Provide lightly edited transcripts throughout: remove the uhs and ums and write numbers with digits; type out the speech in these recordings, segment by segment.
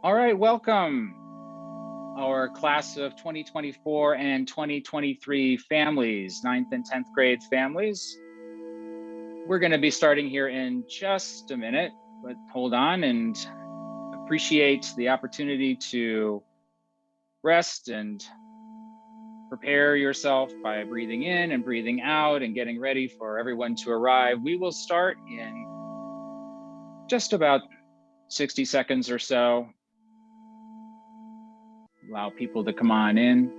All right, welcome our class of 2024 and 2023 families, 9th and 10th grade families. We're going to be starting here in just a minute, but hold on and appreciate the opportunity to rest and prepare yourself by breathing in and breathing out and getting ready for everyone to arrive. We will start in just about 60 seconds or so. Allow people to come on in.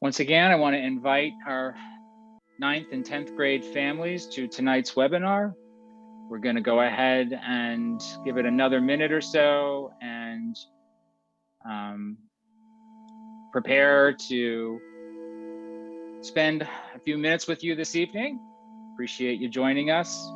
Once again, I want to invite our 9th and 10th grade families to tonight's webinar. We're going to go ahead and give it another minute or so and prepare to spend a few minutes with you this evening. Appreciate you joining us.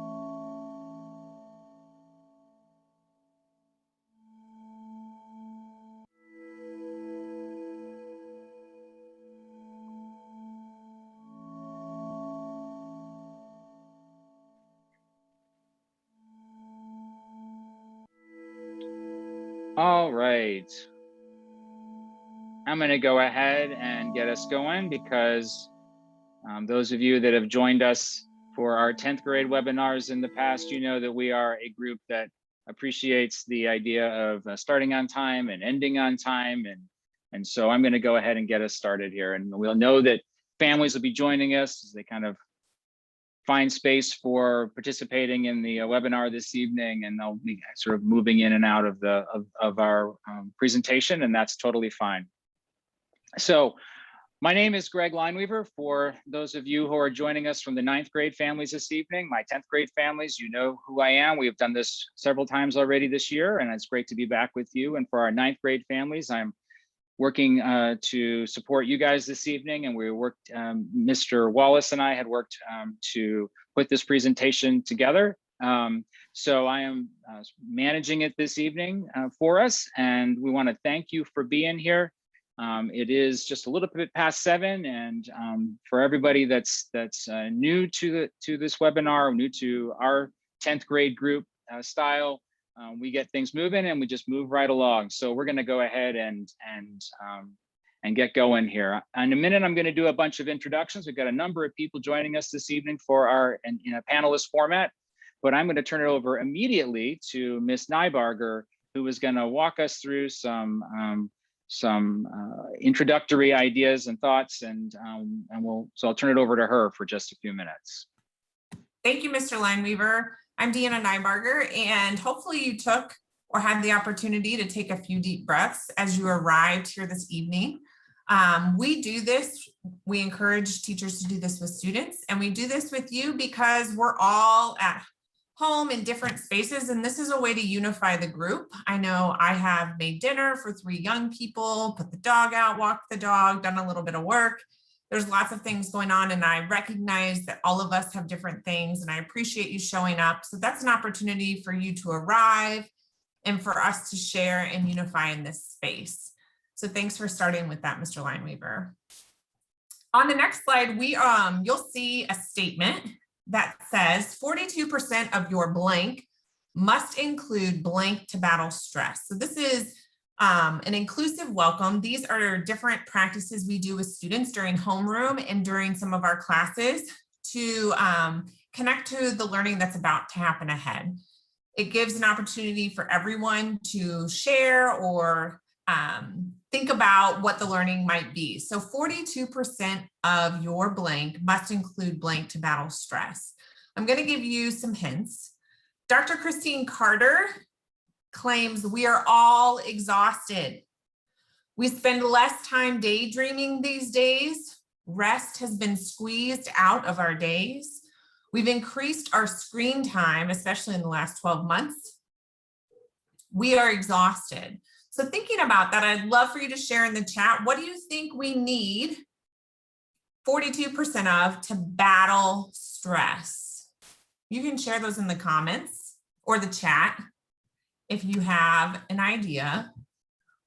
All right. I'm going to go ahead and get us going because those of you that have joined us for our 10th grade webinars in the past, you know that we are a group that appreciates the idea of starting on time and ending on time. And so I'm going to go ahead and get us started here. And we'll know that families will be joining us as they kind of find space for participating in the webinar this evening, and they'll be sort of moving in and out of our presentation, and that's totally fine. So my name is Greg Lineweaver. For those of you who are joining us from the 9th grade families this evening, my 10th grade families, you know who I am. We have done this several times already this year, and it's great to be back with you. And for our 9th grade families, I'm working to support you guys this evening, and we worked, Mr. Wallace and I had worked to put this presentation together. So I am managing it this evening for us, and we want to thank you for being here. It is just a little bit past 7, and for everybody that's new to this webinar, new to our 10th grade group style, we get things moving and we just move right along. So we're going to go ahead and get going here. In a minute, I'm going to do a bunch of introductions. We've got a number of people joining us this evening for our in a panelist format, but I'm going to turn it over immediately to Miss Nybarger, who is going to walk us through some introductory ideas and thoughts, and so I'll turn it over to her for just a few minutes. Thank you, Mr. Lineweaver. I'm Deanna Nybarger, and hopefully you took or had the opportunity to take a few deep breaths as you arrived here this evening. We do this, we encourage teachers to do this with students, and we do this with you because we're all at home in different spaces, and this is a way to unify the group. I know I have made dinner for 3 young people, put the dog out, walked the dog, done a little bit of work. There's lots of things going on, and I recognize that all of us have different things, and I appreciate you showing up. So that's an opportunity for you to arrive and for us to share and unify in this space. So thanks for starting with that, Mr. Lineweaver. On the next slide, you'll see a statement that says 42% of your blank must include blank to battle stress. So this is an inclusive welcome. These are different practices we do with students during homeroom and during some of our classes to connect to the learning that's about to happen ahead. It gives an opportunity for everyone to share or think about what the learning might be. So 42% of your blank must include blank to battle stress. I'm going to give you some hints. Dr. Christine Carter claims we are all exhausted. We spend less time daydreaming these days. Rest has been squeezed out of our days. We've increased our screen time, especially in the last 12 months. we are exhausted. So thinking about that, I'd love for you to share in the chat, what do you think we need 42% of to battle stress? You can share those in the comments or the chat. If you have an idea,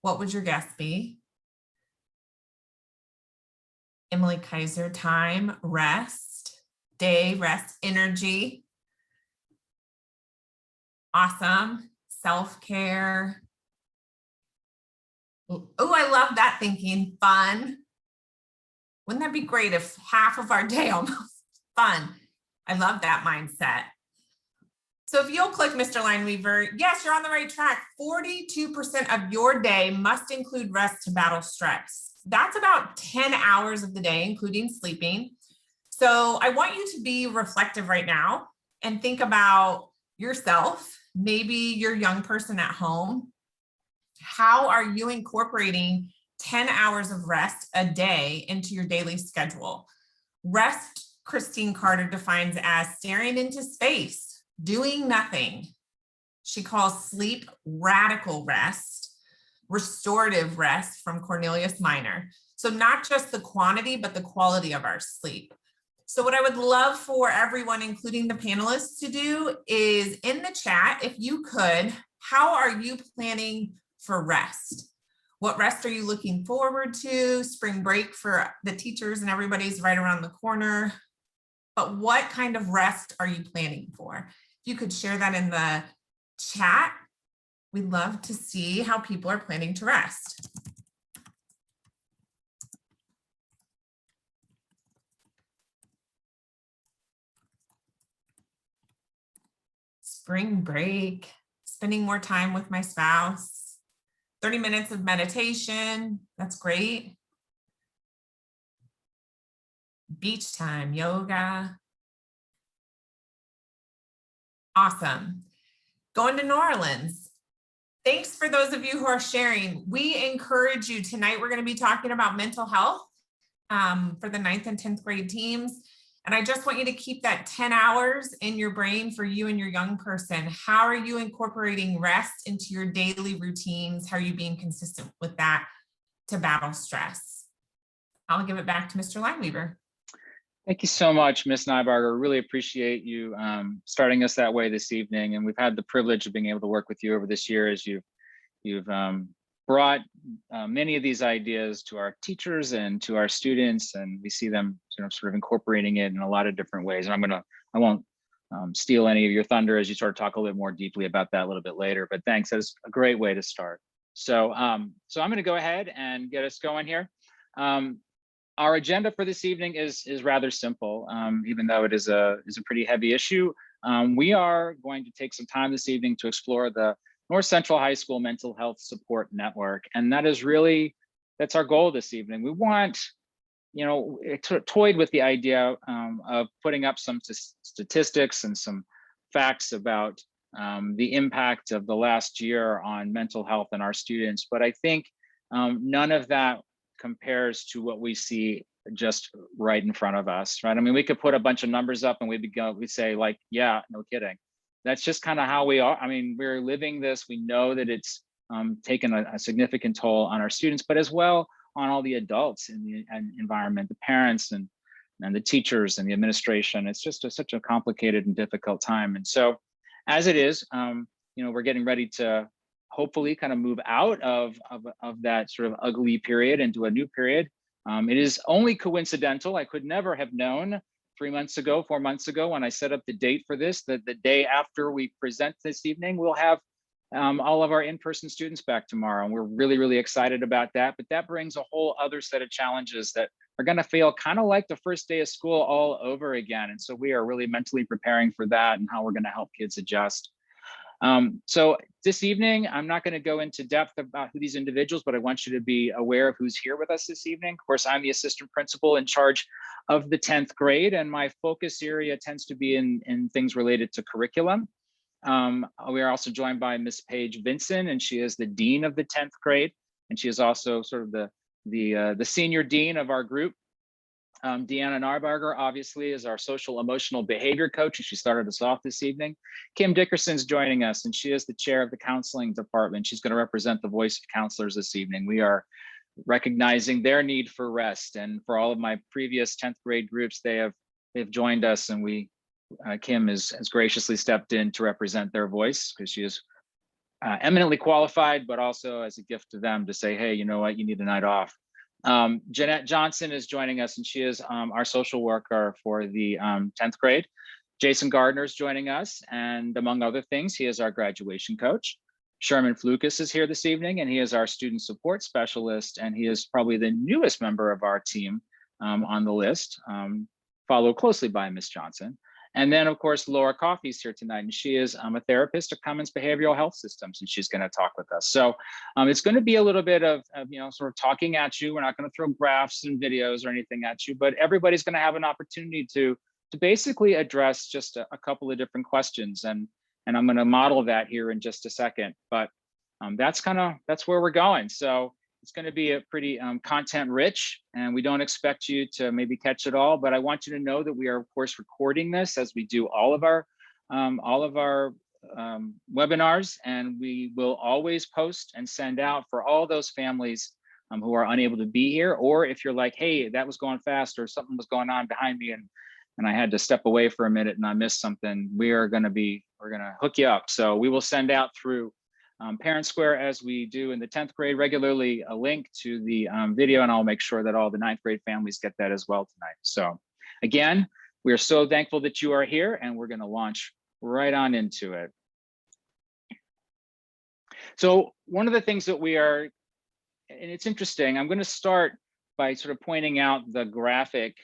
what would your guess be? Emily Kaiser, time, rest, day, rest, energy. Awesome. Self-care. Oh, I love that thinking. Fun. Wouldn't that be great if half of our day almost fun? I love that mindset. So if you'll click Mr. Lineweaver, yes, you're on the right track. 42% of your day must include rest to battle stress. That's about 10 hours of the day, including sleeping. So I want you to be reflective right now and think about yourself, maybe your young person at home. How are you incorporating 10 hours of rest a day into your daily schedule? Rest, Christine Carter defines as staring into space, doing nothing. She calls sleep radical rest, restorative rest from Cornelius Minor. So not just the quantity, but the quality of our sleep. So what I would love for everyone, including the panelists, to do is in the chat, if you could, how are you planning for rest? What rest are you looking forward to? Spring break for the teachers and everybody's right around the corner. But what kind of rest are you planning for? If you could share that in the chat, we'd love to see how people are planning to rest. Spring break, spending more time with my spouse, 30 minutes of meditation, that's great. Beach time, yoga. Awesome. Going to New Orleans. Thanks for those of you who are sharing. We encourage you tonight. We're going to be talking about mental health for the 9th and 10th grade teams. And I just want you to keep that 10 hours in your brain for you and your young person. How are you incorporating rest into your daily routines? How are you being consistent with that to battle stress? I'll give it back to Mr. Lineweaver. Thank you so much, Ms. Nybarger. Really appreciate you starting us that way this evening. And we've had the privilege of being able to work with you over this year as you've brought many of these ideas to our teachers and to our students, and we see them sort of incorporating it in a lot of different ways. And I won't steal any of your thunder as you sort of talk a little bit more deeply about that a little bit later, but thanks. That's a great way to start. So, so I'm going to go ahead and get us going here. Our agenda for this evening is rather simple, even though it is a pretty heavy issue. We are going to take some time this evening to explore the North Central High School Mental Health Support Network, and that's our goal this evening. We want, toyed with the idea of putting up some statistics and some facts about the impact of the last year on mental health in our students, but I think none of that compares to what we see just right in front of us, right? I mean, we could put a bunch of numbers up and we'd say like, yeah, no kidding. That's just kind of how we are. I mean, we're living this. We know that it's taken a significant toll on our students, but as well on all the adults in the environment, the parents and the teachers and the administration. It's just such a complicated and difficult time. And so as it is, we're getting ready to hopefully kind of move out of that sort of ugly period into a new period. It is only coincidental. I could never have known 4 months ago, when I set up the date for this, that the day after we present this evening, we'll have all of our in-person students back tomorrow. And we're really, really excited about that. But that brings a whole other set of challenges that are going to feel kind of like the first day of school all over again. And so we are really mentally preparing for that and how we're going to help kids adjust. So this evening, I'm not going to go into depth about who these individuals, but I want you to be aware of who's here with us this evening. Of course, I'm the assistant principal in charge of the 10th grade, and my focus area tends to be in things related to curriculum. We are also joined by Miss Paige Vinson, and she is the dean of the 10th grade, and she is also sort of the senior dean of our group. Deanna Narbarger, obviously, is our social emotional behavior coach, and she started us off this evening. Kim Dickerson's joining us, and she is the chair of the counseling department. She's going to represent the voice of counselors this evening. We are recognizing their need for rest, and for all of my previous 10th grade groups, they've joined us, and Kim has graciously stepped in to represent their voice because she is eminently qualified, but also as a gift to them to say, hey, you know what, you need a night off. Jeanette Johnson is joining us, and she is our social worker for the 10th grade. Jason Gardner is joining us, and among other things, he is our graduation coach. Sherman Flukas is here this evening, and he is our student support specialist, and he is probably the newest member of our team on the list, followed closely by Ms. Johnson. And then, of course, Laura Coffey's here tonight, and she is a therapist at Cummins Behavioral Health Systems, and she's going to talk with us. So it's going to be a little bit of sort of talking at you. We're not going to throw graphs and videos or anything at you, but everybody's going to have an opportunity to basically address just a couple of different questions, and I'm going to model that here in just a second. But that's where we're going. So it's going to be a pretty content rich, and we don't expect you to maybe catch it all, but I want you to know that we are, of course, recording this as we do all of our webinars, and we will always post and send out for all those families who are unable to be here, or if you're like, hey, that was going fast, or something was going on behind me and I had to step away for a minute and I missed something, we're going to hook you up. So we will send out through Parent Square, as we do in the 10th grade regularly, a link to the video, and I'll make sure that all the 9th grade families get that as well tonight. So again, we are so thankful that you are here, and we're going to launch right on into it. So one of the things that we are, and it's interesting, I'm going to start by sort of pointing out the graphic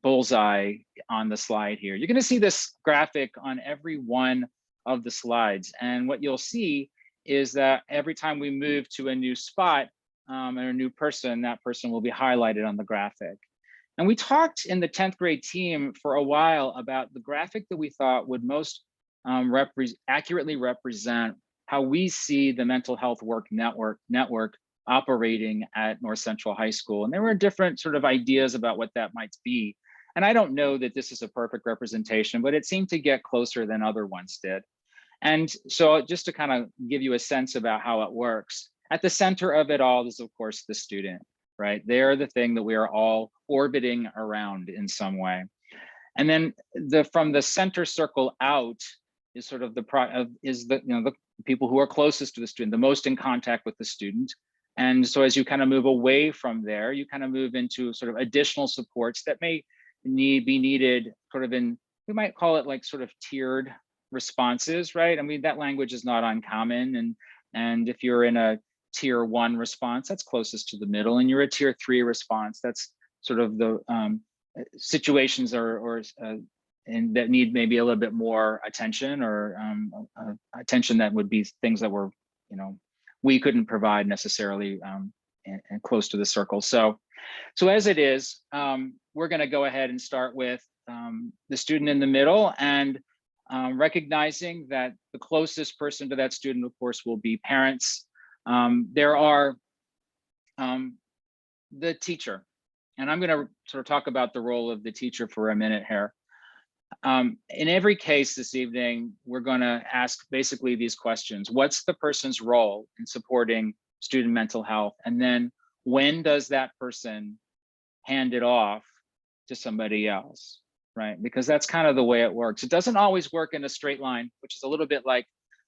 bullseye on the slide here. You're going to see this graphic on every one of the slides. And what you'll see is that every time we move to a new spot or a new person, that person will be highlighted on the graphic. And we talked in the 10th grade team for a while about the graphic that we thought would most accurately represent how we see the mental health work network operating at North Central High School. And there were different sort of ideas about what that might be. And I don't know that this is a perfect representation, but it seemed to get closer than other ones did. And so just to kind of give you a sense about how it works, at the center of it all is, of course, the student, right? They're the thing that we are all orbiting around in some way. And then from the center circle out is sort of the people who are closest to the student, the most in contact with the student. And so as you kind of move away from there, you kind of move into sort of additional supports that may be needed sort of in, we might call it like sort of tiered responses, right? I mean, that language is not uncommon. And if you're in a tier 1 response, that's closest to the middle, and you're a tier 3 response, that's sort of the situations and that need maybe a little bit more attention, or attention that would be things that were, we couldn't provide necessarily and close to the circle. So as it is, we're going to go ahead and start with the student in the middle, and recognizing that the closest person to that student, of course, will be parents. There are the teacher, and I'm going to sort of talk about the role of the teacher for a minute here. In every case this evening, we're going to ask basically these questions. What's the person's role in supporting student mental health? And then when does that person hand it off to somebody else, right? Because that's kind of the way it works. It doesn't always work in a straight line, which is a little bit like,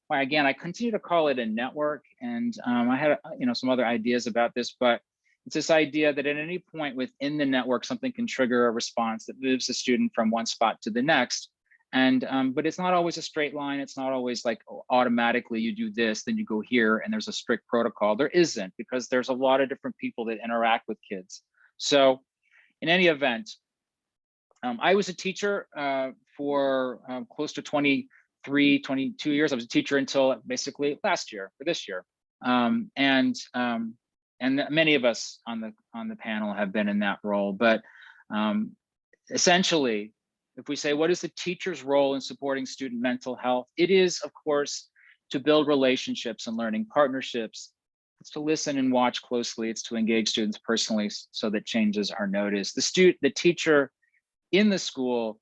well, again, I continue to call it a network. And I had some other ideas about this, but it's this idea that at any point within the network, something can trigger a response that moves the student from one spot to the next. And but it's not always a straight line. It's not always like, oh, automatically you do this, then you go here, and there's a strict protocol. There isn't, because there's a lot of different people that interact with kids. So in any event, I was a teacher for close to 22 years. I was a teacher until basically last year, or this year. And many of us on the panel have been in that role. But essentially, if we say, what is the teacher's role in supporting student mental health? It is, of course, to build relationships and learning partnerships It's to listen and watch closely. It's to engage students personally so that changes are noticed. The teacher in the school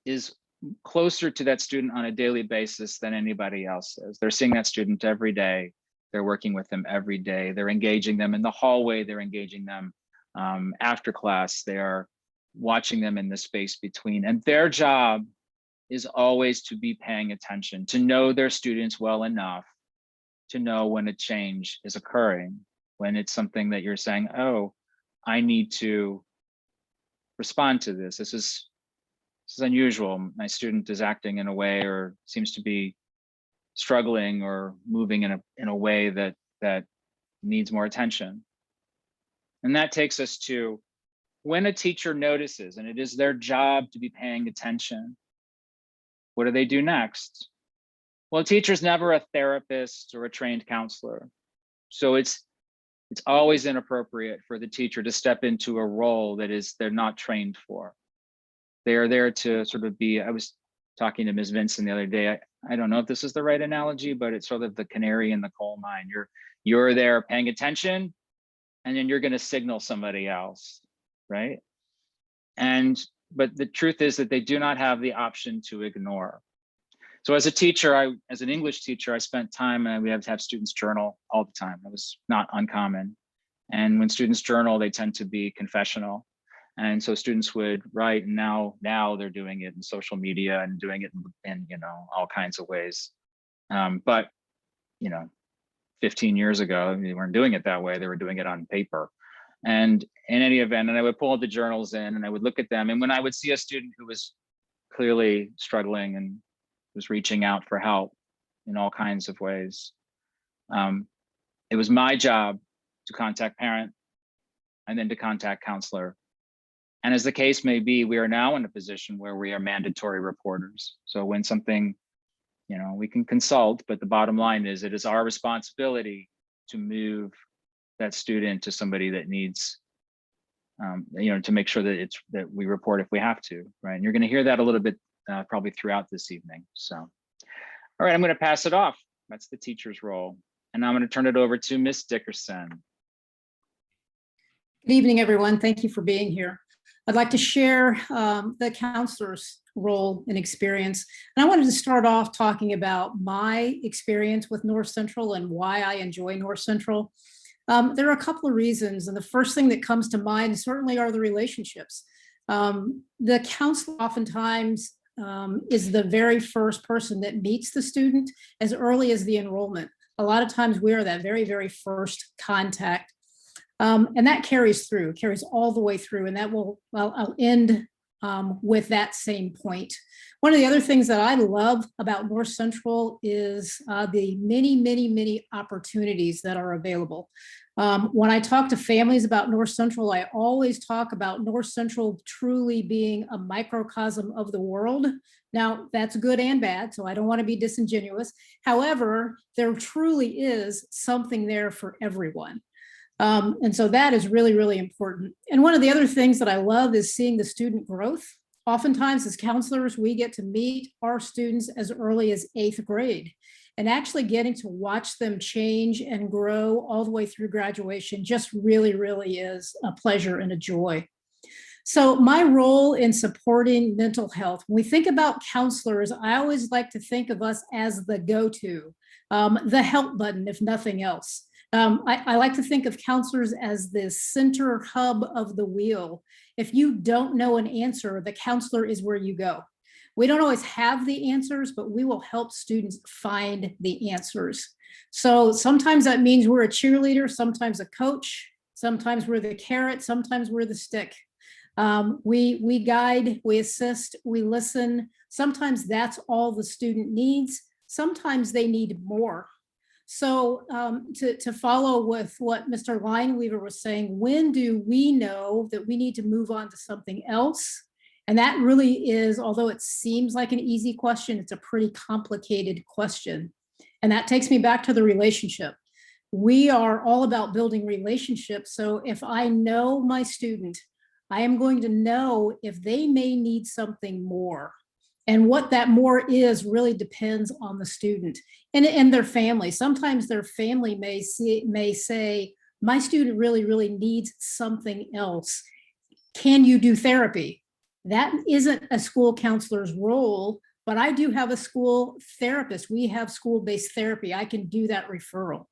is closer to that student on a daily basis than anybody else is. They're seeing that student every day. They're working with them every day. They're engaging them in the hallway. They're engaging them after class. They are watching them in the space between. And their job is always to be paying attention, to know their students well enough to know when a change is occurring, when it's something that you're saying, oh, I need to respond to this. This is unusual. My student is acting in a way or seems to be struggling or moving in a way that needs more attention. And that takes us to when a teacher notices, and it is their job to be paying attention, what do they do next? Well, a teacher's never a therapist or a trained counselor. So it's always inappropriate for the teacher to step into a role that they're not trained for. They are there to sort of be, I was talking to Ms. Vincent the other day. I don't know if this is the right analogy, but it's sort of the canary in the coal mine. You're there paying attention, and then you're going to signal somebody else, right? But the truth is that they do not have the option to ignore. So as a teacher, as an English teacher, I spent time, and we have to have students journal all the time. That was not uncommon. And when students journal, they tend to be confessional. And so students would write, and now they're doing it in social media and doing it in all kinds of ways. But 15 years ago, they weren't doing it that way. They were doing it on paper. And in any event, and I would pull the journals in and I would look at them. And when I would see a student who was clearly struggling and was reaching out for help in all kinds of ways, it was my job to contact parent and then to contact counselor. And as the case may be, we are now in a position where we are mandatory reporters. So when something, we can consult, but the bottom line is it is our responsibility to move that student to somebody that needs, to make sure that we report if we have to, right? And you're going to hear that a little bit probably throughout this evening. So, all right, I'm going to pass it off. That's the teacher's role. And I'm going to turn it over to Miss Dickerson. Good evening, everyone. Thank you for being here. I'd like to share the counselor's role and experience. And I wanted to start off talking about my experience with North Central and why I enjoy North Central. There are a couple of reasons. And the first thing that comes to mind certainly are the relationships. The counselor oftentimes is the very first person that meets the student as early as the enrollment. A lot of times we are that very, very first contact. And that carries all the way through. And that I'll end with that same point. One of the other things that I love about North Central is the many, many, many opportunities that are available. When I talk to families about North Central, I always talk about North Central truly being a microcosm of the world. Now, that's good and bad, so I don't want to be disingenuous. However, there truly is something there for everyone. And so that is really, really important. And one of the other things that I love is seeing the student growth. Oftentimes as counselors, we get to meet our students as early as 8th grade, and actually getting to watch them change and grow all the way through graduation just really, really is a pleasure and a joy. So my role in supporting mental health, when we think about counselors, I always like to think of us as the go-to, the help button, if nothing else. I like to think of counselors as the center hub of the wheel. If you don't know an answer, the counselor is where you go. We don't always have the answers, but we will help students find the answers. So sometimes that means we're a cheerleader, sometimes a coach, sometimes we're the carrot, sometimes we're the stick. We guide, we assist, we listen. Sometimes that's all the student needs. Sometimes they need more. So to follow with what Mr. Lineweaver was saying, when do we know that we need to move on to something else? And that really is, although it seems like an easy question, it's a pretty complicated question. And that takes me back to the relationship. We are all about building relationships. So if I know my student, I am going to know if they may need something more. And what that more is really depends on the student and their family. Sometimes their family may say, my student really needs something else. Can you do therapy? That isn't a school counselor's role, but I do have a school therapist. We have school-based therapy. I can do that referral.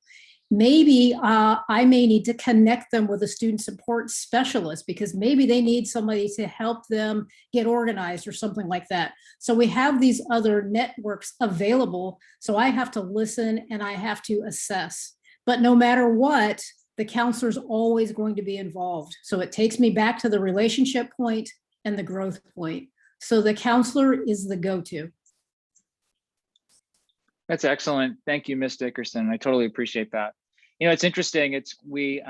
Maybe I may need to connect them with a student support specialist because maybe they need somebody to help them get organized or something like that. So we have these other networks available. So I have to listen and I have to assess. But no matter what, the counselor is always going to be involved. So it takes me back to the relationship point and the growth point. So the counselor is the go-to. That's excellent. Thank you, Ms. Dickerson. I totally appreciate that. You know, it's interesting. We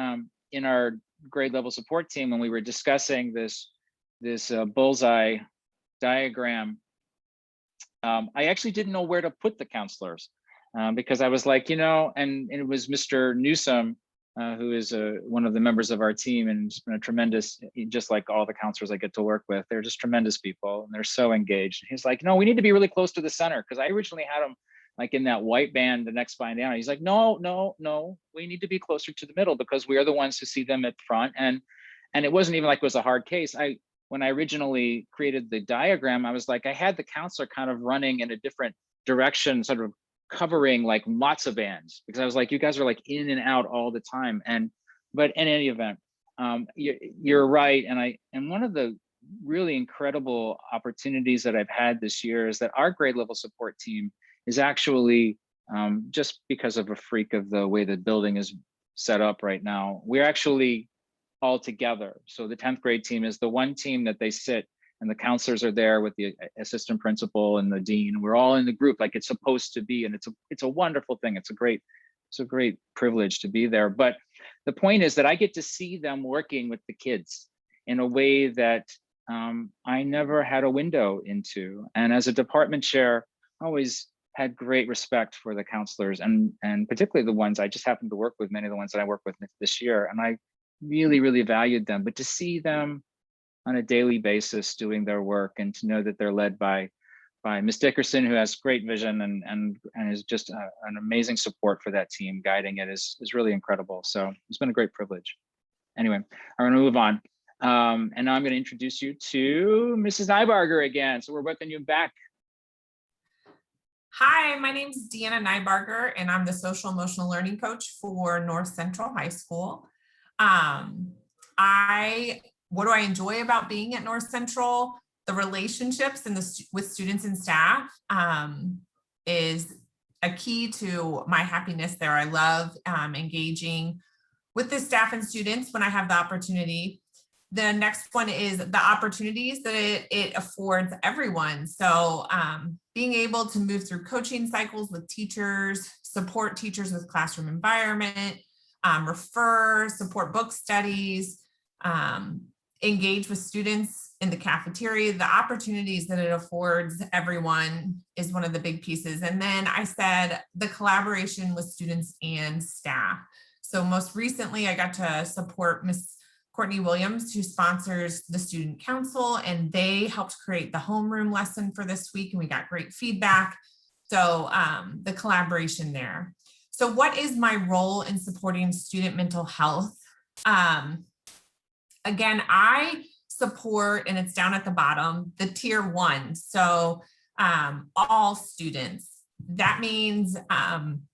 in our grade level support team, when we were discussing this bullseye diagram, I actually didn't know where to put the counselors because I was like, you know, and it was Mr. Newsom, who is one of the members of our team and has been a tremendous, just like all the counselors I get to work with, they're just tremendous people and they're so engaged. He's like, no, we need to be really close to the center, because I originally had him like in that white band, the next spine down. He's like, no, we need to be closer to the middle because we are the ones who see them at front. And it wasn't even like it was a hard case. When I originally created the diagram, I was like, I had the counselor kind of running in a different direction, sort of covering like lots of bands, because I was like, you guys are like in and out all the time. But in any event, you're right. And one of the really incredible opportunities that I've had this year is that our grade level support team is actually, just because of a freak of the way the building is set up right now, we're actually all together. So the 10th grade team is the one team that they sit and the counselors are there with the assistant principal and the dean. We're all in the group like it's supposed to be. And it's a wonderful thing. It's a great privilege to be there. But the point is that I get to see them working with the kids in a way that I never had a window into. And as a department chair, I always had great respect for the counselors and particularly the ones I just happened to work with, many of the ones that I work with this year. And I really valued them, but to see them on a daily basis doing their work and to know that they're led by Ms. Dickerson, who has great vision and is just an amazing support for that team, guiding it is really incredible. So it's been a great privilege. Anyway, I'm gonna move on. And now I'm gonna introduce you to Mrs. Nybarger again. So we're welcoming you back. Hi, my name is Deanna Nybarger, and I'm the social emotional learning coach for North Central High School. What do I enjoy about being at North Central? The relationships with students and staff is a key to my happiness there. I love engaging with the staff and students when I have the opportunity. The next one is the opportunities that it affords everyone. So being able to move through coaching cycles with teachers, support teachers with classroom environment, refer, support book studies, engage with students in the cafeteria. The opportunities that it affords everyone is one of the big pieces. And then I said the collaboration with students and staff. So most recently, I got to support Miss Courtney Williams, who sponsors the student council, and they helped create the homeroom lesson for this week, and we got great feedback. So the collaboration there. So what is my role in supporting student mental health? Again, I support, and it's down at the bottom, the tier 1. So all students. That means I'm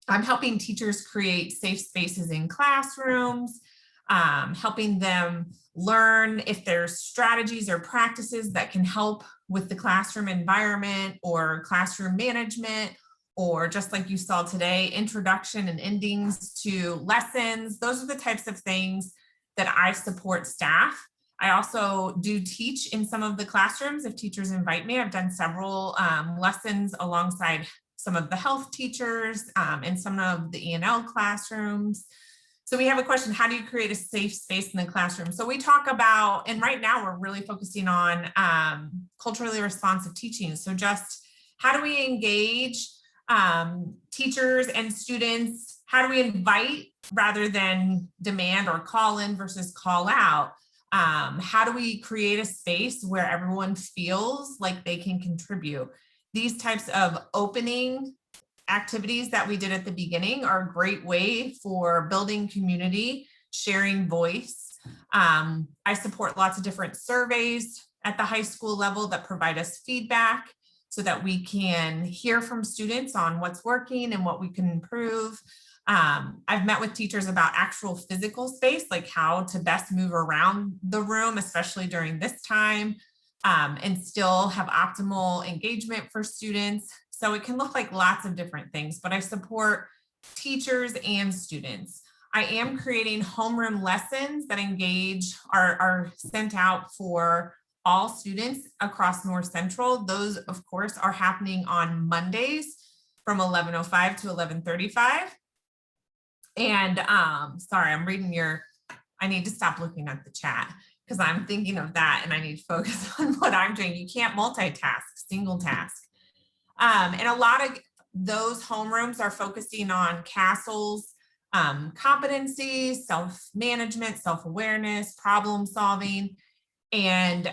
helping teachers create safe spaces in classrooms, helping them learn if there's strategies or practices that can help with the classroom environment or classroom management, or just like you saw today, introduction and endings to lessons. Those are the types of things that I support staff. I also do teach in some of the classrooms if teachers invite me. I've done several lessons alongside some of the health teachers in some of the E&L classrooms. So we have a question, how do you create a safe space in the classroom? So we talk about, and right now we're really focusing on culturally responsive teaching. So just how do we engage teachers and students? How do we invite rather than demand or call in versus call out? How do we create a space where everyone feels like they can contribute? These types of opening activities that we did at the beginning are a great way for building community, sharing voice. I support lots of different surveys at the high school level that provide us feedback so that we can hear from students on what's working and what we can improve. I've met with teachers about actual physical space, like how to best move around the room, especially during this time, and still have optimal engagement for students. So it can look like lots of different things, but I support teachers and students. I am creating homeroom lessons that engage, are sent out for all students across North Central. Those, of course, are happening on Mondays from 11:05 to 11:35. And sorry, I'm reading I need to stop looking at the chat because I'm thinking of that and I need to focus on what I'm doing. You can't multitask, single task. And a lot of those homerooms are focusing on CASEL's competencies, self-management, self-awareness, problem solving, and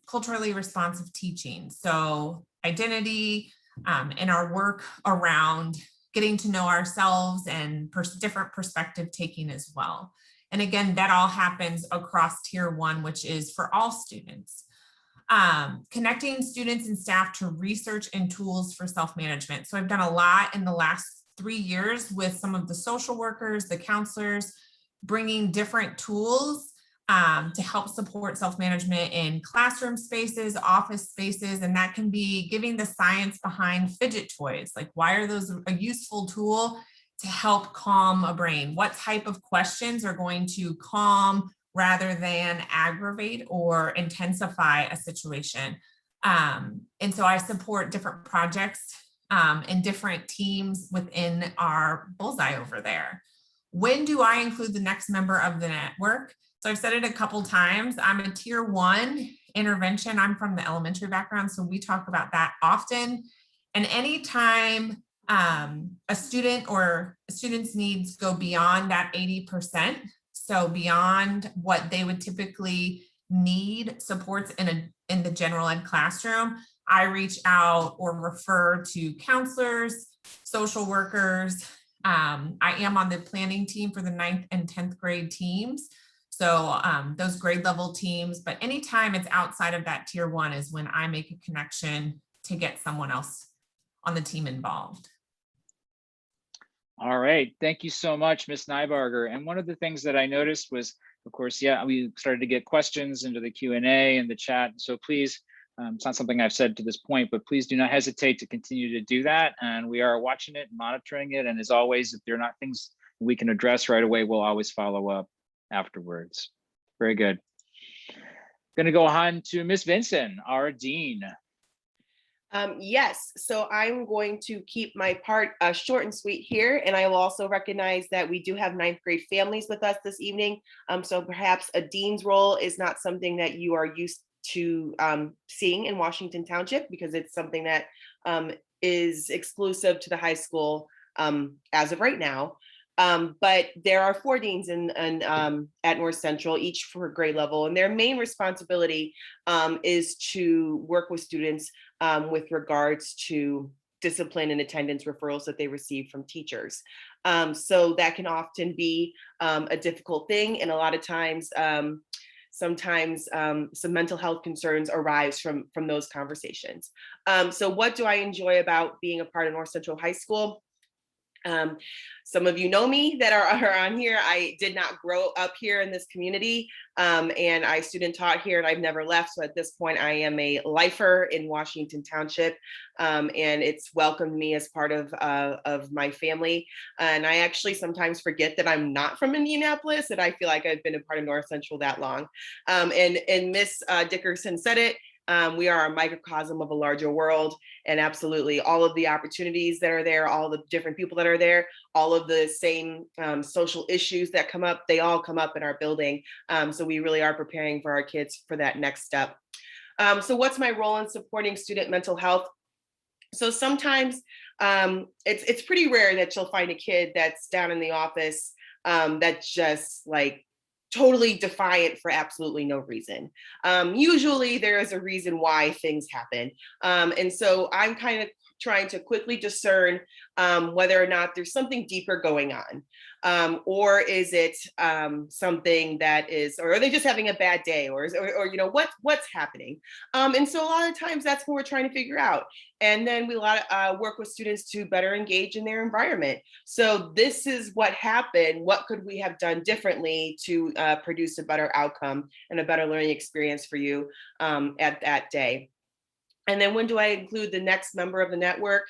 culturally responsive teaching. So identity and our work around getting to know ourselves and different perspective taking as well. And again, that all happens across tier 1, which is for all students. Connecting students and staff to research and tools for self-management. So I've done a lot in the last 3 years with some of the social workers, the counselors, bringing different tools to help support self-management in classroom spaces, office spaces, and that can be giving the science behind fidget toys. Like, why are those a useful tool to help calm a brain? What type of questions are going to calm rather than aggravate or intensify a situation? And so I support different projects and different teams within our bullseye over there. When do I include the next member of the network? So I've said it a couple times. I'm a tier 1 intervention. I'm from the elementary background, so we talk about that often. And anytime a student or a student's needs go beyond that 80%, so beyond what they would typically need supports in the general ed classroom, I reach out or refer to counselors, social workers. I am on the planning team for the 9th and 10th grade teams. So those grade level teams, but anytime it's outside of that tier 1 is when I make a connection to get someone else on the team involved. All right, thank you so much, Ms. Nybarger. And one of the things that I noticed was, of course, yeah, we started to get questions into the Q&A and the chat. So please, it's not something I've said to this point, but please do not hesitate to continue to do that. And we are watching it, monitoring it. And as always, if there are not things we can address right away, we'll always follow up afterwards. Very good. Going to go on to Ms. Vinson, our dean. Yes, so I'm going to keep my part short and sweet here, and I will also recognize that we do have 9th grade families with us this evening. So perhaps a dean's role is not something that you are used to seeing in Washington Township, because it's something that is exclusive to the high school as of right now. But there are 4 deans at North Central, each for grade level, and their main responsibility is to work with students with regards to discipline and attendance referrals that they receive from teachers. So that can often be a difficult thing, and a lot of times, sometimes some mental health concerns arise from those conversations. So what do I enjoy about being a part of North Central High School? Some of you know me that are on here. I did not grow up here in this community, and I student taught here, and I've never left. So at this point, I am a lifer in Washington Township, and it's welcomed me as part of my family. And I actually sometimes forget that I'm not from Indianapolis, and I feel like I've been a part of North Central that long. And Miss Dickerson said it. We are a microcosm of a larger world, and absolutely all of the opportunities that are there, all the different people that are there, all of the same social issues that come up, they all come up in our building. So we really are preparing for our kids for that next step. So what's my role in supporting student mental health? So sometimes it's pretty rare that you'll find a kid that's down in the office that just like totally defiant for absolutely no reason. Usually there is a reason why things happen. And so I'm kind of trying to quickly discern whether or not there's something deeper going on. Or is it something that is, or are they just having a bad day, or you know, what's happening? And so a lot of times that's what we're trying to figure out. And then we work with students to better engage in their environment. So this is what happened. What could we have done differently to produce a better outcome and a better learning experience for you at that day? And then when do I include the next member of the network?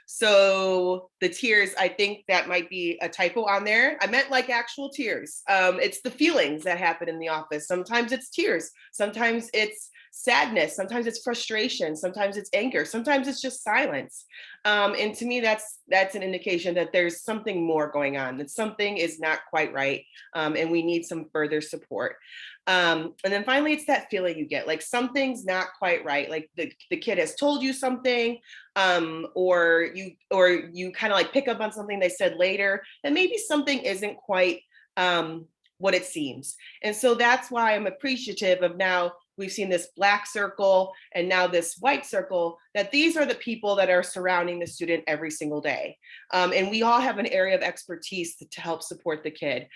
So the tears, I think that might be a typo on there. I meant like actual tears. It's the feelings that happen in the office. Sometimes it's tears, sometimes it's sadness, sometimes it's frustration, sometimes it's anger, sometimes it's just silence. And to me, that's an indication that there's something more going on, that something is not quite right, and we need some further support. And then finally, it's that feeling you get, like something's not quite right, like the kid has told you something, or you kind of like pick up on something they said later, and maybe something isn't quite what it seems. And so that's why I'm appreciative of, now we've seen this black circle and now this white circle, that these are the people that are surrounding the student every single day. And we all have an area of expertise to help support the kid.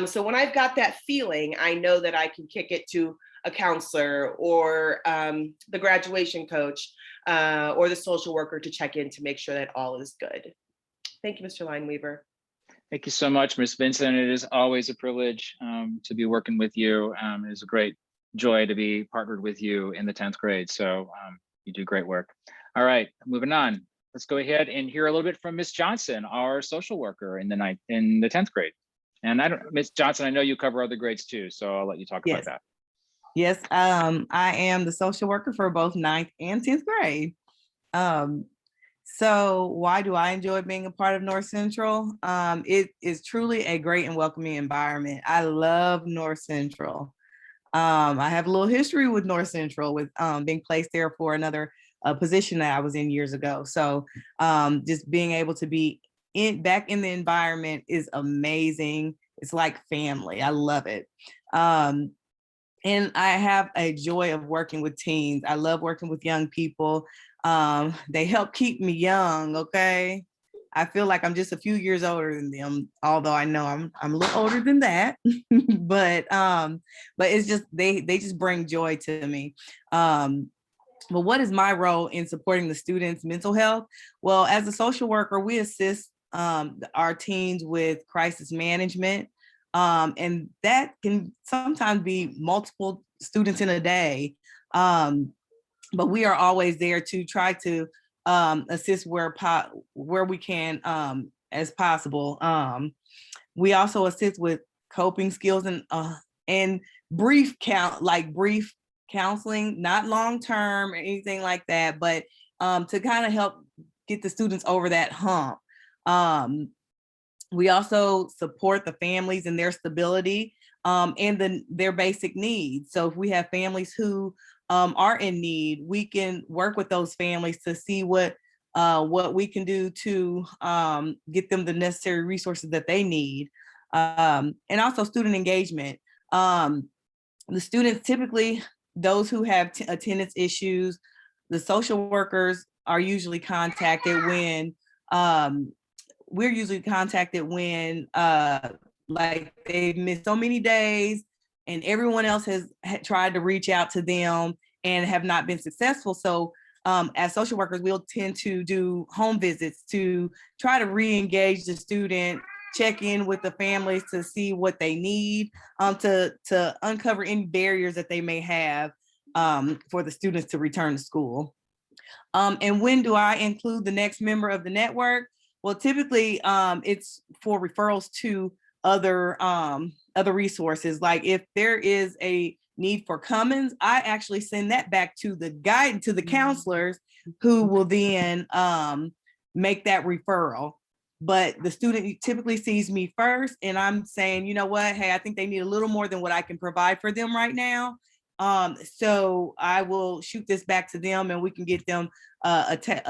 So when I've got that feeling, I know that I can kick it to a counselor or the graduation coach or the social worker to check in to make sure that all is good. Thank you, Mr. Lineweaver. Thank you so much, Ms. Vincent. It is always a privilege to be working with you. It is a great joy to be partnered with you in the 10th grade. So you do great work. All right, moving on. Let's go ahead and hear a little bit from Ms. Johnson, our social worker in the 10th grade. And Ms. Johnson, I know you cover other grades too, so I'll let you talk about that. Yes, I am the social worker for both 9th and 10th grade. So why do I enjoy being a part of North Central? It is truly a great and welcoming environment. I love North Central. I have a little history with North Central, with being placed there for another position that I was in years ago. So just being able to be back in the environment is amazing. It's like family. I love it. And I have a joy of working with teens. I love working with young people. They help keep me young, okay? I feel like I'm just a few years older than them, although I know I'm a little older than that. but it's just, they just bring joy to me. But what is my role in supporting the students' mental health? Well, as a social worker, we assist our teens with crisis management. And that can sometimes be multiple students in a day. But we are always there to try to assist where we can as possible. We also assist with coping skills and brief counseling, not long-term or anything like that, but to kind of help get the students over that hump. We also support the families and their stability and their basic needs. So if we have families who are in need, we can work with those families to see what we can do to get them the necessary resources that they need. And also student engagement. The students, typically those who have attendance issues, the social workers are usually contacted when we're usually contacted when like they've missed so many days and everyone else has tried to reach out to them and have not been successful. So as social workers, we'll tend to do home visits to try to re-engage the student, check in with the families to see what they need, to uncover any barriers that they may have for the students to return to school. And when do I include the next member of the network? Well, typically it's for referrals to other resources. Like if there is a need for Commons, I actually send that back to the counselors who will then make that referral. But the student typically sees me first and I'm saying, you know what, hey, I think they need a little more than what I can provide for them right now. So I will shoot this back to them and we can get them attached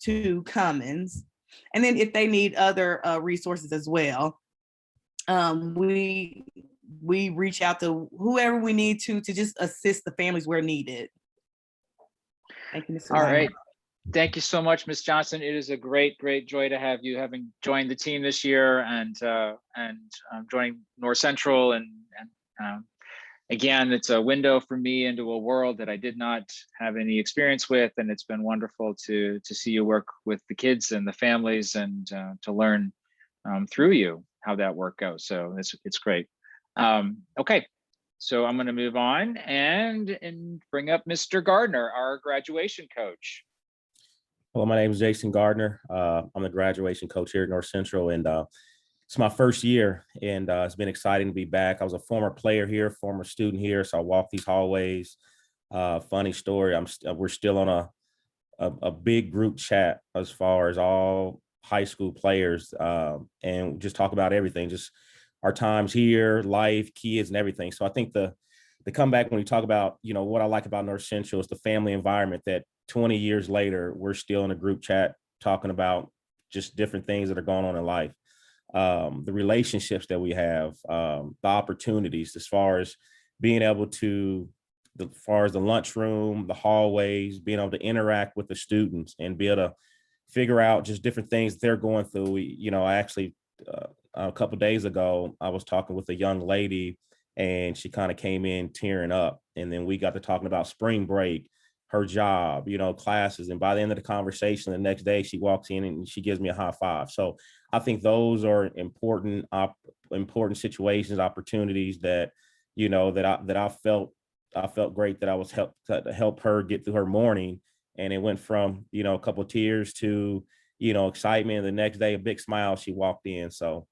to Commons. And then if they need other resources as well. we reach out to whoever we need to just assist the families where needed. Thank you, Mr. All Lyman. right. Thank you so much, Ms. Johnson. It is a great joy to have you having joined the team this year and joining North Central. And again, it's a window for me into a world that I did not have any experience with. And it's been wonderful to see you work with the kids and the families and to learn through you how that work goes. So it's great. Okay. So I'm going to move on and bring up Mr. Gardner, our graduation coach. Hello, my name is Jason Gardner. I'm the graduation coach here at North Central, and it's my first year, and it's been exciting to be back. I was a former player here, former student here, so I walk these hallways. Funny story, we're still on a big group chat as far as all high school players, and just talk about everything, just our times here, life, kids, and everything. So I think the comeback when we talk about, what I like about North Central is the family environment that 20 years later, we're still in a group chat talking about just different things that are going on in life. The relationships that we have, the opportunities as far as being able to, as far as the lunchroom, the hallways, being able to interact with the students and be able to figure out just different things that they're going through. I actually, a couple of days ago, I was talking with a young lady and she kind of came in tearing up. And then we got to talking about spring break, her job, classes. And by the end of the conversation, the next day she walks in and she gives me a high five. So I think those are important situations, opportunities that, I felt great that I was to help her get through her morning. And it went from, a couple of tears to, excitement. And the next day, a big smile, she walked in. So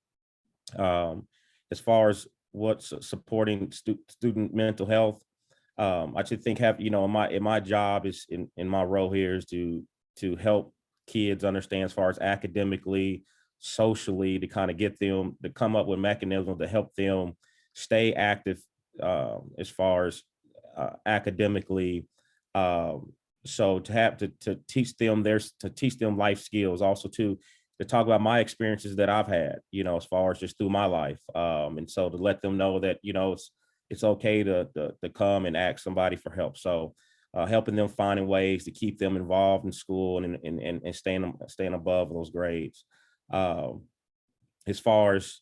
as far as what's supporting student mental health, I should think in my job is in my role here is to help kids understand as far as academically, socially, to kind of get them to come up with mechanisms to help them stay active as far as academically. So to teach them life skills, also to talk about my experiences that I've had, as far as just through my life. And so to let them know that, it's okay to come and ask somebody for help. So helping them finding ways to keep them involved in school and staying above those grades. As far as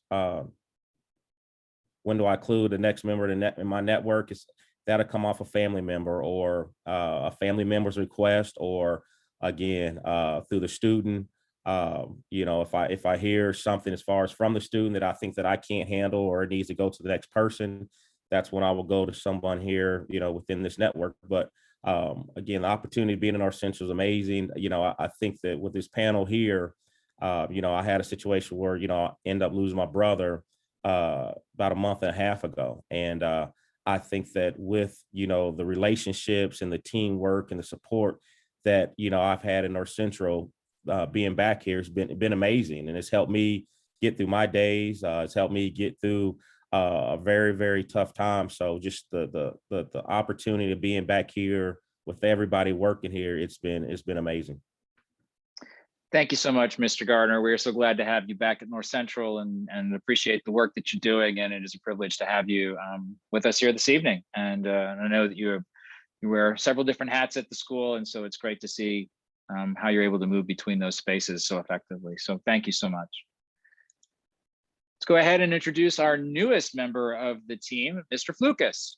when do I include the next member in my network, is that'll come off a family member or a family member's request, or again, through the student. If I hear something as far as from the student that I think that I can't handle or it needs to go to the next person, that's when I will go to someone here, within this network. But again, the opportunity of being in our Central is amazing. I think that with this panel here, I had a situation where, I ended up losing my brother about a month and a half ago. And I think that with, the relationships and the teamwork and the support that, I've had in North Central, being back here has been amazing. And it's helped me get through my days. It's helped me get through a very, very tough time. So just the opportunity of being back here with everybody working here, it's been amazing. Thank you so much, Mr. Gardner. We're so glad to have you back at North Central and appreciate the work that you're doing. And it is a privilege to have you with us here this evening. And I know that you wear several different hats at the school. And so it's great to see how you're able to move between those spaces so effectively. So thank you so much. Let's go ahead and introduce our newest member of the team, Mr. Flukas.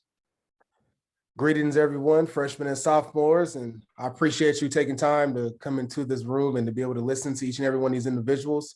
Greetings, everyone, freshmen and sophomores, and I appreciate you taking time to come into this room and to be able to listen to each and every one of these individuals.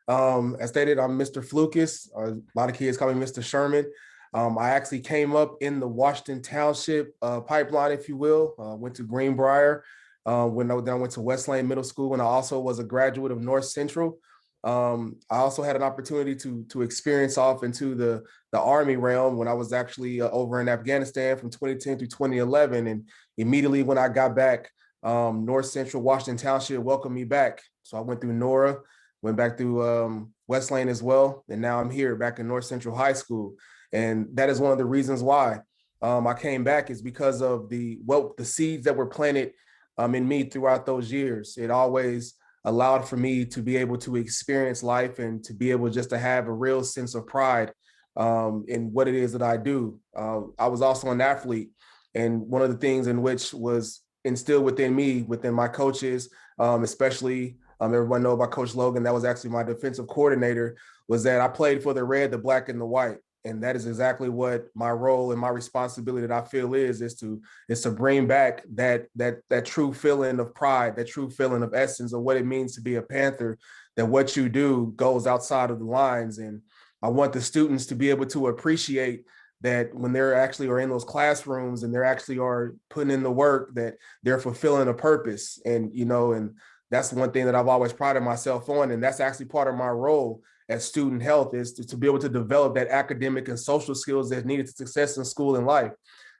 As stated, I'm Mr. Flukas. A lot of kids call me Mr. Sherman. I actually came up in the Washington Township pipeline, if you will. Went to Greenbrier, then I went to West Lane Middle School, and I also was a graduate of North Central. I also had an opportunity to experience off into the Army realm when I was actually over in Afghanistan from 2010 through 2011. And immediately when I got back, North Central Washington Township welcomed me back. So I went through Nora, went back through West Lane as well. And now I'm here back in North Central High School. And that is one of the reasons why I came back, is because of the seeds that were planted in me throughout those years. It always allowed for me to be able to experience life and to be able just to have a real sense of pride in what it is that I do. I was also an athlete, and one of the things in which was instilled within me, within my coaches, especially everyone know about Coach Logan, that was actually my defensive coordinator, was that I played for the red, the black, and the white. And that is exactly what my role and my responsibility that I feel is to bring back that true feeling of pride, that true feeling of essence of what it means to be a Panther, that what you do goes outside of the lines. And I want the students to be able to appreciate that when they're actually are in those classrooms and they're actually are putting in the work, that they're fulfilling a purpose. And, and that's one thing that I've always prided myself on. And that's actually part of my role as student health, is to be able to develop that academic and social skills that's needed to success in school and life.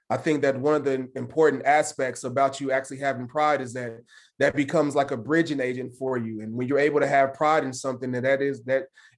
I think that one of the important aspects about you actually having pride is that becomes like a bridging agent for you. And when you're able to have pride in something, that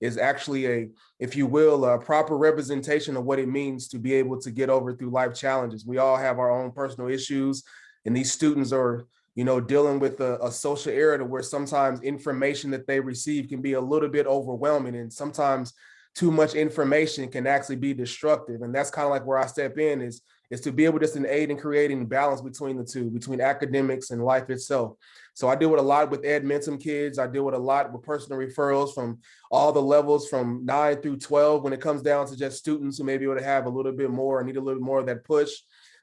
is actually if you will, a proper representation of what it means to be able to get over through life challenges. We all have our own personal issues, and these students are dealing with a social era where sometimes information that they receive can be a little bit overwhelming, and sometimes too much information can actually be destructive. And that's kind of like where I step in is to be able to aid in creating balance between the two, between academics and life itself. So I deal with a lot with Ed Mentum kids. I deal with a lot with personal referrals from all the levels from 9 through 12 when it comes down to just students who may be able to have a little bit more or need a little bit more of that push,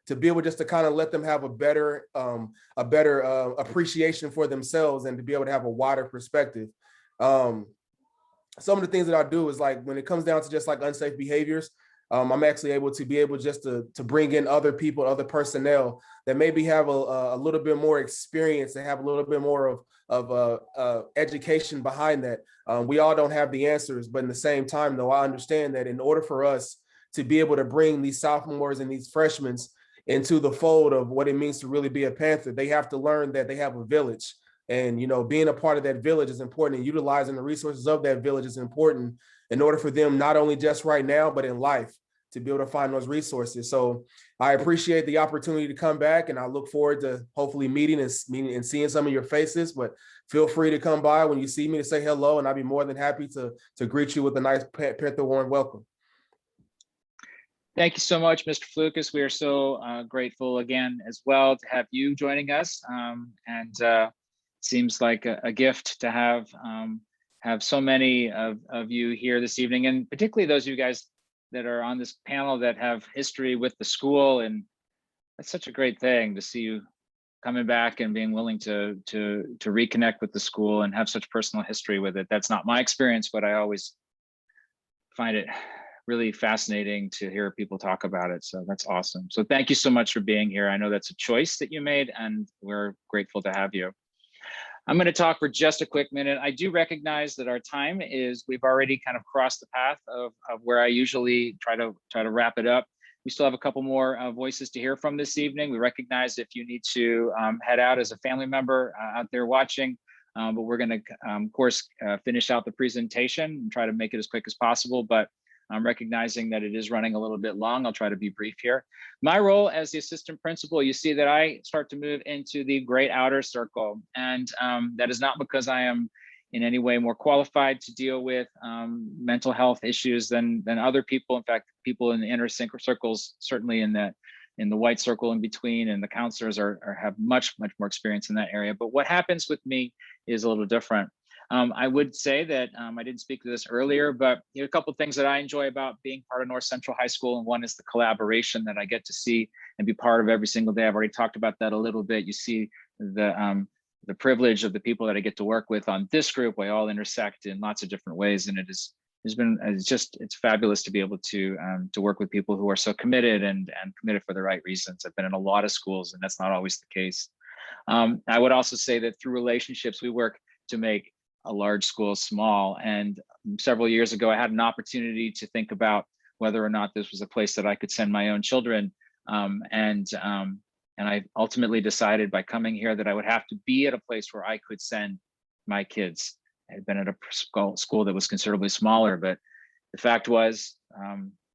to be able just to kind of let them have a better appreciation for themselves and to be able to have a wider perspective. Some of the things that I do is like when it comes down to just like unsafe behaviors, I'm actually able to just to bring in other people, other personnel that maybe have a little bit more experience and have a little bit more of education behind that. We all don't have the answers, but in the same time, though, I understand that in order for us to be able to bring these sophomores and these freshmen into the fold of what it means to really be a Panther, they have to learn that they have a village. And, being a part of that village is important, and utilizing the resources of that village is important in order for them, not only just right now, but in life, to be able to find those resources. So I appreciate the opportunity to come back, and I look forward to hopefully meeting and seeing some of your faces. But feel free to come by when you see me to say hello, and I'd be more than happy to greet you with a nice Panther warm welcome. Thank you so much, Mr. Flukas. We are so grateful again as well to have you joining us. Seems like a gift to have so many of you here this evening, and particularly those of you guys that are on this panel that have history with the school. And that's such a great thing to see you coming back and being willing to reconnect with the school and have such personal history with it. That's not my experience, but I always find it really fascinating to hear people talk about it. So that's awesome. So thank you so much for being here. I know that's a choice that you made, and we're grateful to have you. I'm going to talk for just a quick minute. I do recognize that our time we've already kind of crossed the path of where I usually try to wrap it up. We still have a couple more voices to hear from this evening. We recognize if you need to head out as a family member out there watching, but we're going to, of course, finish out the presentation and try to make it as quick as possible. But I'm recognizing that it is running a little bit long. I'll try to be brief here. My role as the assistant principal, you see that I start to move into the great outer circle. And that is not because I am in any way more qualified to deal with mental health issues than other people. In fact, people in the inner circles, certainly in the white circle in between, and the counselors have much more experience in that area. But what happens with me is a little different. I would say that I didn't speak to this earlier, but a couple of things that I enjoy about being part of North Central High School, and one is the collaboration that I get to see and be part of every single day. I've already talked about that a little bit. You see the privilege of the people that I get to work with on this group. We all intersect in lots of different ways, and it's fabulous to be able to work with people who are so committed and committed for the right reasons. I've been in a lot of schools, and that's not always the case. I would also say that through relationships, we work to make a large school small. And several years ago, I had an opportunity to think about whether or not this was a place that I could send my own children. And I ultimately decided by coming here that I would have to be at a place where I could send my kids. I had been at a school that was considerably smaller, but the fact was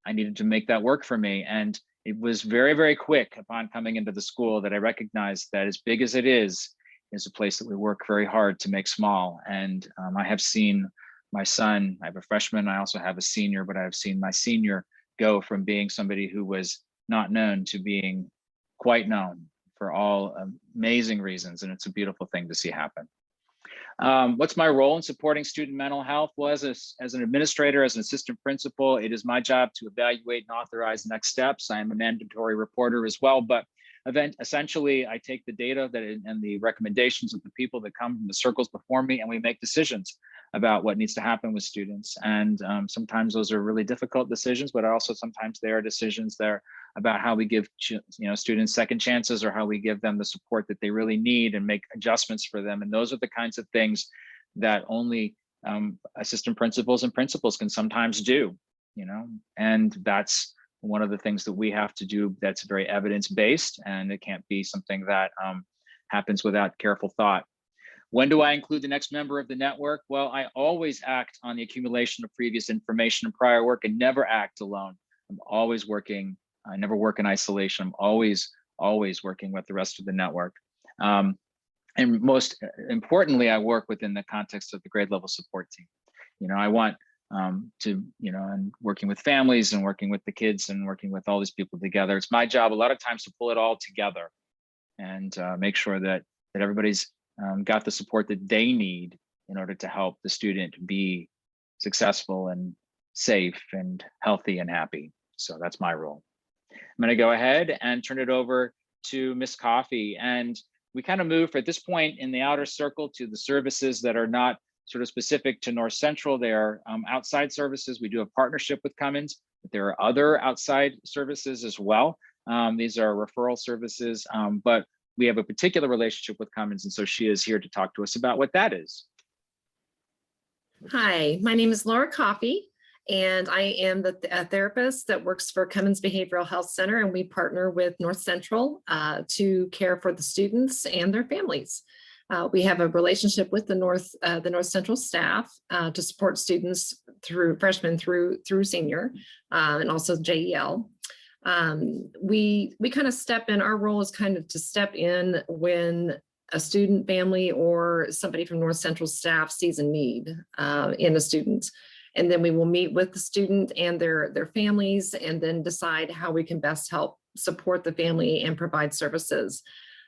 I needed to make that work for me. And it was very, very quick upon coming into the school that I recognized that as big as it is, is a place that we work very hard to make small. And I have seen my son, I have a freshman, I also have a senior, but I've seen my senior go from being somebody who was not known to being quite known for all amazing reasons. And it's a beautiful thing to see happen. What's my role in supporting student mental health? Well, as an administrator, as an assistant principal, it is my job to evaluate and authorize next steps. I am a mandatory reporter as well, but essentially I take the data and the recommendations of the people that come from the circles before me, and we make decisions about what needs to happen with students. And sometimes those are really difficult decisions, but also sometimes they are decisions that are about how we give students second chances, or how we give them the support that they really need and make adjustments for them. And those are the kinds of things that only assistant principals and principals can sometimes do, and that's one of the things that we have to do that's very evidence-based, and it can't be something that happens without careful thought. When do I include the next member of the network? Well, I always act on the accumulation of previous information and prior work, and never act alone. I'm always working. I never work in isolation. I'm always working with the rest of the network. And most importantly, I work within the context of the grade level support team. I want and working with families and working with the kids and working with all these people together. It's my job a lot of times to pull it all together and make sure that everybody's got the support that they need in order to help the student be successful and safe and healthy and happy. So that's my role. I'm going to go ahead and turn it over to Miss Coffey. And we kind of move at this point in the outer circle to the services that are not sort of specific to North Central. They are outside services. We do a partnership with Cummins, but there are other outside services as well. These are referral services, but we have a particular relationship with Cummins, and so she is here to talk to us about what that is. Hi, my name is Laura Coffey, and I am the therapist that works for Cummins Behavioral Health Center, and we partner with North Central to care for the students and their families. We have a relationship with the North Central staff to support students through freshman through senior, and also JEL. We kind of step in. Our role is kind of to step in when a student, family, or somebody from North Central staff sees a need in a student. And then we will meet with the student and their families, and then decide how we can best help support the family and provide services.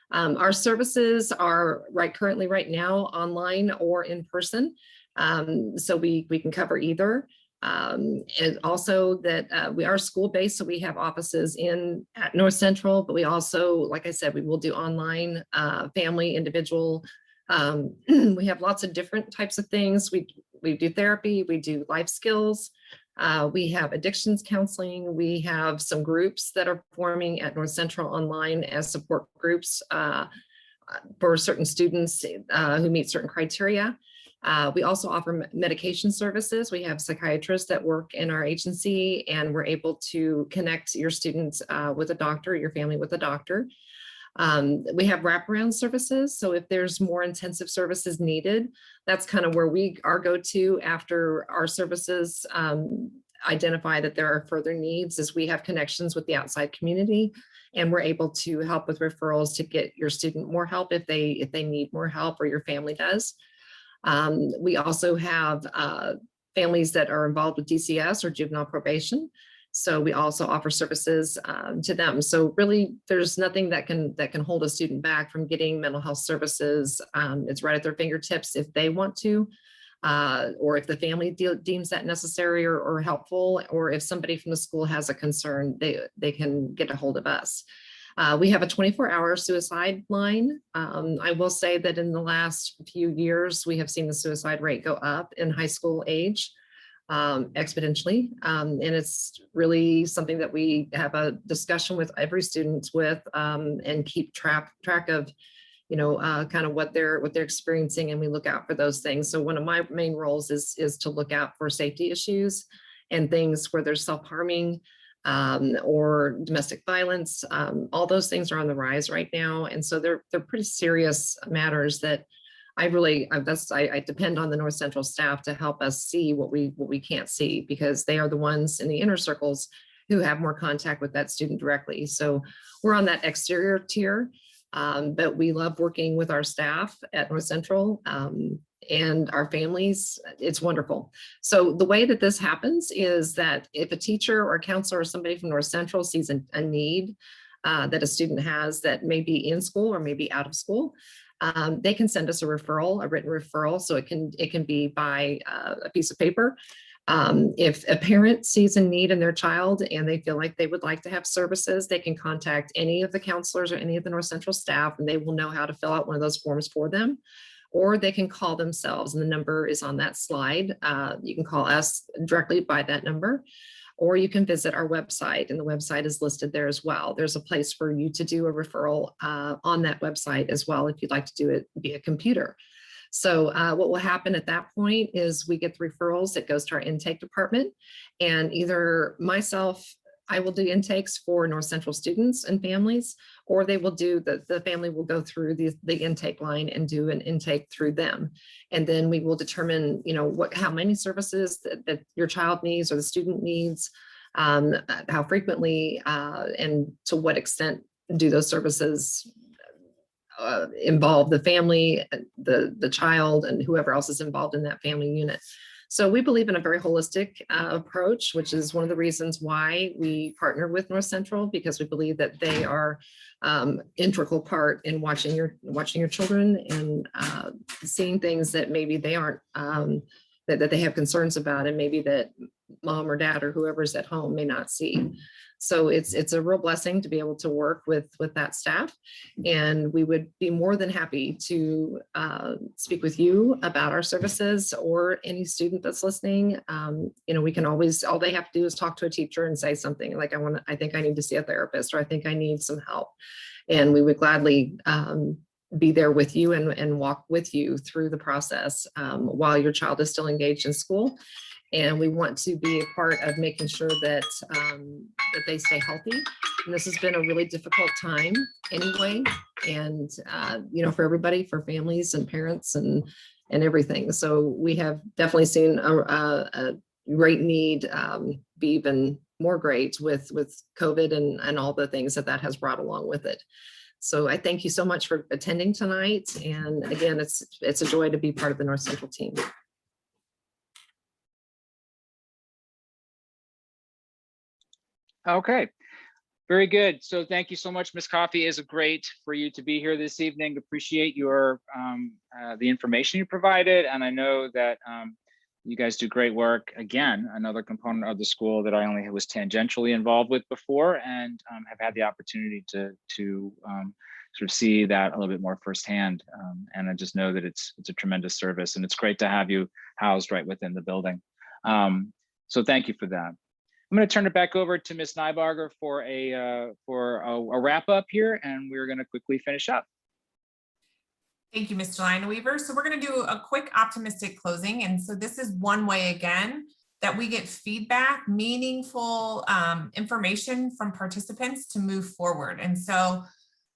Our services are currently right now online or in person. So we can cover either. And also that we are school-based, so we have offices at North Central, but we also, like I said, we will do online, family, individual. We have lots of different types of things. We do therapy, we do life skills, we have addictions counseling, we have some groups that are forming at North Central online as support groups for certain students who meet certain criteria. We also offer medication services. We have psychiatrists that work in our agency, and we're able to connect your students with a doctor, your family with a doctor. We have wraparound services. So if there's more intensive services needed, that's kind of where our go-to after our services identify that there are further needs, is we have connections with the outside community, and we're able to help with referrals to get your student more help if they need more help, or your family does. We also have families that are involved with DCS or juvenile probation. So we also offer services to them. So really, there's nothing that can hold a student back from getting mental health services. It's right at their fingertips if they want to, or if the family deems that necessary or helpful, or if somebody from the school has a concern, they can get a hold of us. We have a 24-hour suicide line. I will say that in the last few years, we have seen the suicide rate go up in high school age exponentially. And it's really something that we have a discussion with every student with, and keep track of, kind of what they're experiencing, and we look out for those things. So one of my main roles is to look out for safety issues and things where there's self-harming, or domestic violence. All those things are on the rise right now. And so they're pretty serious matters that I depend on the North Central staff to help us see what we can't see, because they are the ones in the inner circles who have more contact with that student directly. So we're on that exterior tier. But we love working with our staff at North Central and our families. It's wonderful. So the way that this happens is that if a teacher or a counselor or somebody from North Central sees a need that a student has that may be in school or maybe out of school, they can send us a referral, a written referral. So it can be by a piece of paper. If a parent sees a need in their child and they feel like they would like to have services, they can contact any of the counselors or any of the North Central staff, and they will know how to fill out one of those forms for them. Or they can call themselves, and the number is on that slide. You can call us directly by that number, or you can visit our website, and the website is listed there as well. There's a place for you to do a referral on that website as well if you'd like to do it via computer. So what will happen at that point is we get the referrals, it goes to our intake department, and either myself, I will do intakes for North Central students and families, or they will do, the family will go through the intake line and do an intake through them. And then we will determine, how many services that your child needs or the student needs, how frequently and to what extent do those services involve the family, the child, and whoever else is involved in that family unit. So we believe in a very holistic approach, which is one of the reasons why we partner with North Central, because we believe that they are integral part in watching your children and seeing things that maybe they aren't, that they have concerns about, and maybe that mom or dad or whoever's at home may not see. So it's a real blessing to be able to work with that staff, and we would be more than happy to speak with you about our services or any student that's listening. We can always, all they have to do is talk to a teacher and say something like, I think I need to see a therapist, or I think I need some help. And we would gladly be there with you and walk with you through the process while your child is still engaged in school. And we want to be a part of making sure that that they stay healthy. And this has been a really difficult time anyway. And for everybody, for families and parents and everything. So we have definitely seen a great need be even more great with COVID and all the things that has brought along with it. So I thank you so much for attending tonight. And again, it's a joy to be part of the North Central team. Okay, very good. So thank you so much, Ms. Coffey. It is great for you to be here this evening. Appreciate your the information you provided, and I know that you guys do great work. Again, another component of the school that I only was tangentially involved with before, and have had the opportunity to sort of see that a little bit more firsthand. And I just know that it's a tremendous service, and it's great to have you housed right within the building. So thank you for that. I'm going to turn it back over to Ms. Nybarger for a wrap up here, and we're going to quickly finish up. Thank you, Mr. Lineweaver. So we're going to do a quick optimistic closing. And so this is one way, again, that we get feedback, meaningful information from participants to move forward. And so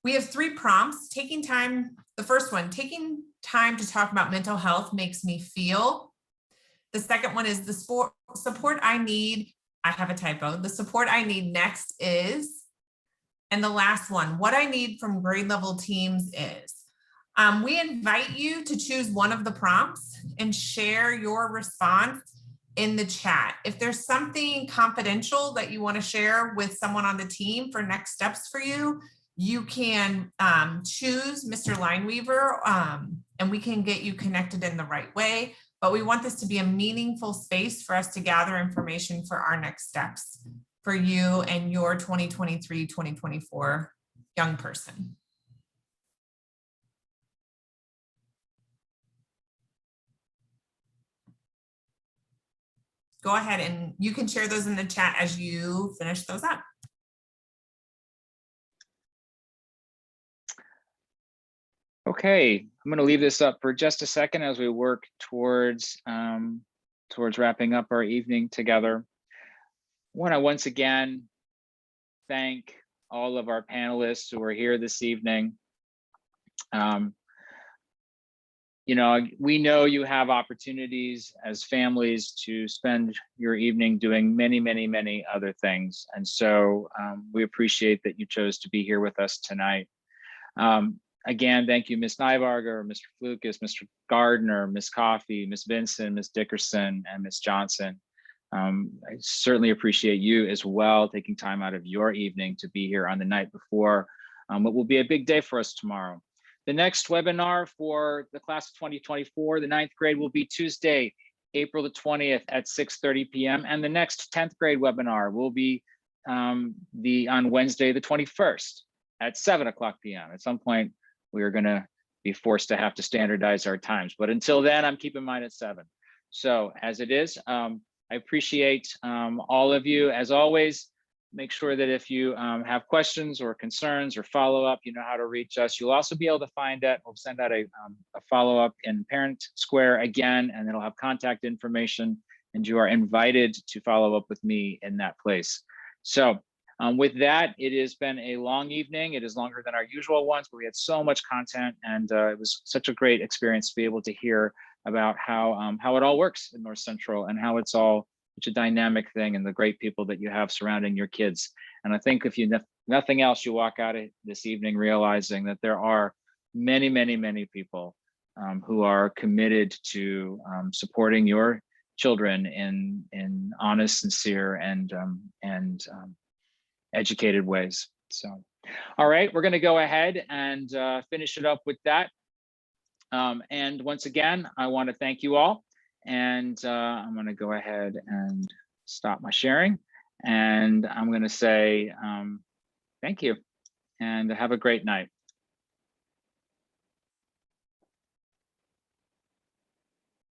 we have 3 prompts. Taking time, the first one, taking time to talk about mental health makes me feel. The second one is the support I need. I have a typo. The support I need next is, and the last one, what I need from grade level teams is. We invite you to choose one of the prompts and share your response in the chat. If there's something confidential that you want to share with someone on the team for next steps for you, you can choose Mr. Lineweaver and we can get you connected in the right way. But we want this to be a meaningful space for us to gather information for our next steps for you and your 2023-2024 young person. Go ahead and you can share those in the chat as you finish those up. Okay, I'm going to leave this up for just a second as we work towards wrapping up our evening together. I want to once again thank all of our panelists who are here this evening. We know you have opportunities as families to spend your evening doing many, many, many other things. And so we appreciate that you chose to be here with us tonight. Again, thank you, Ms. Nybarger, Mr. Flukas, Mr. Gardner, Ms. Coffey, Ms. Benson, Ms. Dickerson, and Ms. Johnson. I certainly appreciate you as well, taking time out of your evening to be here on the night before what will be a big day for us tomorrow. The next webinar for the class of 2024, the 9th grade, will be Tuesday, April the 20th at 6:30 p.m. And the next 10th grade webinar will be on Wednesday, the 21st at 7:00 p.m. At some point, we are going to be forced to have to standardize our times. But until then, I'm keeping mine at 7. So as it is, I appreciate all of you. As always, make sure that if you have questions or concerns or follow-up, you know how to reach us. You'll also be able to find it. We'll send out a follow-up in Parent Square again, and it'll have contact information, and you are invited to follow up with me in that place. So with that, it has been a long evening. It is longer than our usual ones, but we had so much content, and it was such a great experience to be able to hear about how it all works in North Central and how it's all such a dynamic thing and the great people that you have surrounding your kids. And I think if you nothing else, you walk out of this evening realizing that there are many, many, many people who are committed to supporting your children in honest, sincere, and educated ways. So, all right, we're going to go ahead and finish it up with that. And once again, I want to thank you all. And I'm going to go ahead and stop my sharing. And I'm going to say thank you and have a great night.